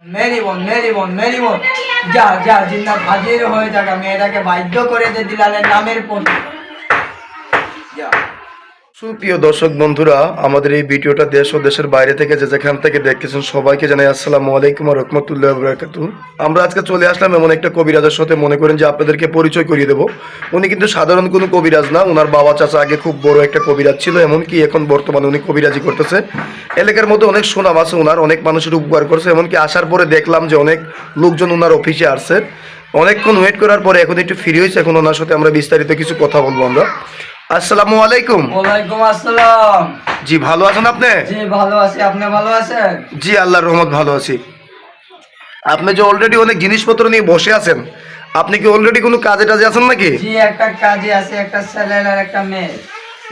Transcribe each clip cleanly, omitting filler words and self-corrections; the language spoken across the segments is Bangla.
মেরি বোন মেরি বোন মেরি বোন, যা যা জিন্নাত হাজির হয়ে থাকা মেয়েটাকে বাধ্য করে দে দিলালের নামের প্রতি। সুপ্রিয় দর্শক বন্ধুরা, আমাদের এই ভিডিওটা দেশ ও দেশের বাইরে থেকে যে যেখান থেকে দেখতেছেন সবাইকে জানাই আসসালামু আলাইকুম ওয়া রাহমাতুল্লাহি ওয়া বারাকাতুহু। আমরা আজকে চলে আসলাম এমন একটা কবিরাজের সাথে, মনে করেন যে আপনাদেরকে পরিচয় করিয়ে দেব। উনি কিন্তু সাধারণ কোনো কবিরাজ না, ওনার বাবা চাচা আগে খুব বড় একটা কবিরাজ ছিল, এমনকি এখন বর্তমানে উনি কবিরাজি করতেছে। এলাকার মধ্যে অনেক সুনাম আছে ওনার, অনেক মানুষের উপকার করছে। এমনকি আসার পরে দেখলাম যে অনেক লোকজন ওনার অফিসে আসছে। অনেকক্ষণ ওয়েট করার পরে এখন একটু ফ্রি হয়েছে, এখন ওনার সাথে আমরা বিস্তারিত কিছু কথা বলবো আমরা। আসসালামু আলাইকুম। ওয়ালাইকুম আসসালাম। জি, ভালো আছেন আপনি? জি ভালো আছি, আপনি ভালো আছেন? জি, আল্লাহর রহমত ভালো আছি। আপনি যে অলরেডি অনেক জিনিসপত্র নিয়ে বসে আছেন, আপনি কি অলরেডি কোনো কাজে টাজে আছেন নাকি? জি, একটা কাজে আছে, একটা ছেলে আর একটা মেয়ে।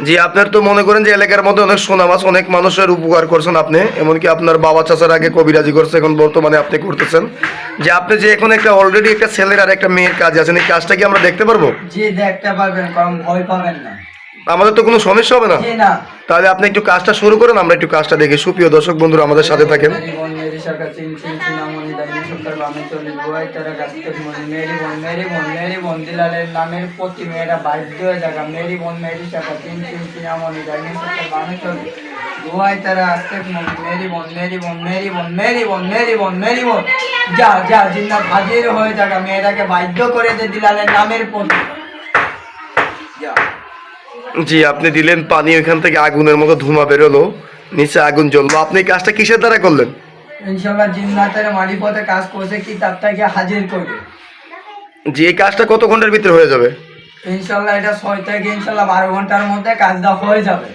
জি, আপনার তো মনে করেন যে এলাকার মধ্যে অনেক সুনাম আছে, অনেক মানুষের উপকার করছেন আপনি, এমনকি আপনার বাবা চাচার আগে কবিরাজি করছে, এখন বর্তমানে আপনি করতেছেন। যে আপনি যে এখন একটা অলরেডি একটা ছেলের আর একটা মেয়ের কাজে আছেন, এই কাজটা কি আমরা দেখতে পারবো? জি দেখতে পারবেন, কারণ ভয় পাবেন না। আমাদের তো কোনো সমস্যা হবে না? জি না। তাহলে আপনি একটু কাজটা শুরু করেন, আমরা একটু কাজটা দেখি। সুপ্রিয় দর্শক বন্ধুরা, আমাদের সাথে থাকেন। মেরি বোন মেরি শাখা চিন চিন চিনামণি দাইনি সত্তর বামে চলি গোয়াই তারা গাছের মনি। মেরি বোন মেরি বোন মেরি বোন দিলালের নামের প্রতি মেয়েরা বাধ্য হয়ে থাকা। মেরি বোন মেরি শাখা চিন চিন চিনামণি দাইনি সত্তর বামে চলি গোয়াই তারা গাছের মনি। মেরি বোন মেরি বোন মেরি বোন মেরি বোন মেরি বোন মেরি বোন, যা যা জিন্নাত হাজির হয়ে থাকা মেয়েটাকে বাধ্য করে দে দিলালের নামের প্রতি। যা। জি, আপনি দিলেন পানি, ওইখান থেকে আগুনের মতো ধোঁয়া বেরোলো, নিচে আগুন জ্বললো। আপনি এই কাজটা কিসের দ্বারা করলেন? ইনশাল্লাহ জিন্নাতের মারিফতে কাজ করছে কি তারটাকে হাজির করবে। জি, এই কাজটা কত ঘন্টার ভিতরে হয়ে যাবে? ইনশাল্লাহ এটা 6 থেকে ইনশাল্লাহ 12 ঘন্টার মধ্যে কাজটা হয়ে যাবে।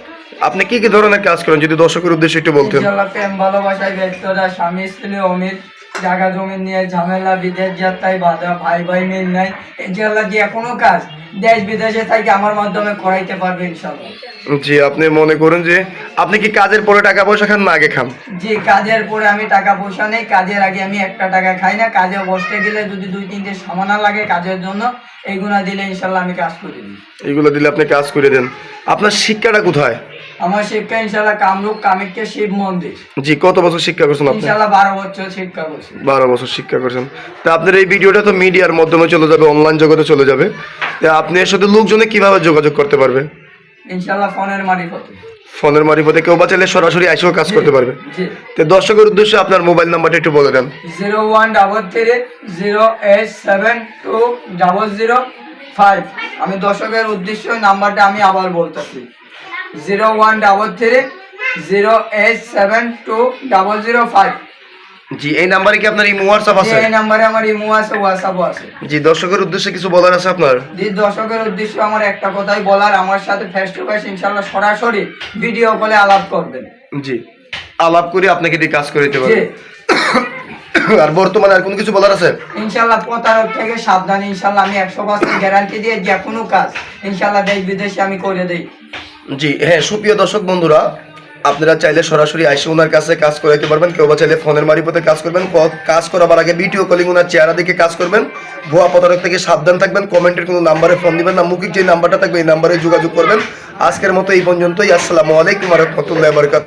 আপনি কি কি ধরনের কাজ করেন যদি দর্শকের উদ্দেশ্যে একটু বলতেন? ইনশাল্লাহ প্রেম ভালোবাসায় ব্যস্ততা, স্বামী স্ত্রী অমিল, জায়গা জমি নিয়ে ঝামেলা, বিদেশ যাত্রায় বাধা, ভাই ভাই মিল নাই। ইনশাল্লাহ যে কোনো কাজ দেশ বিদেশে থেকে আমার মাধ্যমে করাইতে পারবে ইনশাল্লাহ। জি, আপনি মনে করেন যে আপনি কি কাজের পরে টাকা পয়সা খান না আগে খান? জি, কাজের পরে আমি টাকা পয়সা নেই, কাজের আগে আমি একটা টাকা খাই না। কাজে বসতে গেলে যদি 2-3টে সামানা লাগে কাজের জন্য, এইগুলা দিলে ইনশাল্লাহ আমি কাজ করি। এগুলো দিলে আপনি কাজ করে দেন। আপনার শিক্ষাটা কোথায়? আমার শিক্ষা ইনশাল্লাহ কামরূপ কামাখ্যা শিব মন্দির। জি, কত বছর শিক্ষা করছেন আপনি? ইনশাল্লাহ 12 বছর শিক্ষা করছি। 12 বছর শিক্ষা করছেন। তা আপনার এই ভিডিওটা তো মিডিয়ার মাধ্যমে চলে যাবে, অনলাইন জগতে চলে যাবে। তা আপনি এর সাথে লোকজনে কিভাবে যোগাযোগ করতে পারবে? ইনশাল্লাহ ফোনের মারিফতে। ফোনের মারিফতে কেউ বা চাইলে সরাসরি এসেও কাজ করতে পারবে। জি। তো দর্শকের উদ্দেশ্যে আপনার মোবাইল নাম্বারটা একটু বলে দেন। 0133087205। আমি দর্শকের উদ্দেশ্যে নাম্বারটা আমি আবার বলতেছি, 0133087205। জি, এই নাম্বারে কি আপনার ইমো হোয়াটসঅ্যাপ আছে? এই নাম্বারে আমার ইমো আছে, হোয়াটসঅ্যাপও আছে। জি, দর্শকের উদ্দেশ্যে কিছু বলার আছে আপনার? জি, দর্শকের উদ্দেশ্যে আমার একটা কথাই বলার, আমার সাথে ফেস টু ফেস ইনশাল্লাহ সরাসরি ভিডিও কলে আলাপ করবেন। জি, আলাপ করে আপনাকে দিয়ে কাজ করে দিতে জি। পারবে। আর বর্তমানে আর কোনো কিছু বলার আছে? ইনশাল্লাহ প্রতারক থেকে সাবধান। ইনশাল্লাহ আমি 100% গ্যারান্টি দিয়ে যে কোনো কাজ ইনশাল্লাহ দেশ বিদেশে আমি করে দেই। জি হ্যাঁ, সুপ্রিয় দর্শক বন্ধুরা, আপনারা চাইলে সরাসরি আইসে ওনার কাছে কাজ করাইতে পারবেন, কেউ বা চাইলে ফোনের মারিফতে কাজ করবেন। কাজ করাবার আগে ভিডিও কলিং ওনার চেহারা দেখে কাজ করবেন। ভুয়া প্রতারক থেকে সাবধান থাকবেন। কমেন্টের কোনো নাম্বারে ফোন দিবেন না, মুখিক যে নাম্বারটা থাকবে এই নাম্বারে যোগাযোগ করবেন। আজকের মতো এই পর্যন্তই। আসসালামু আলাইকুম ওয়া রাহমাতুল্লাহি ওয়া বারাকাতুহু।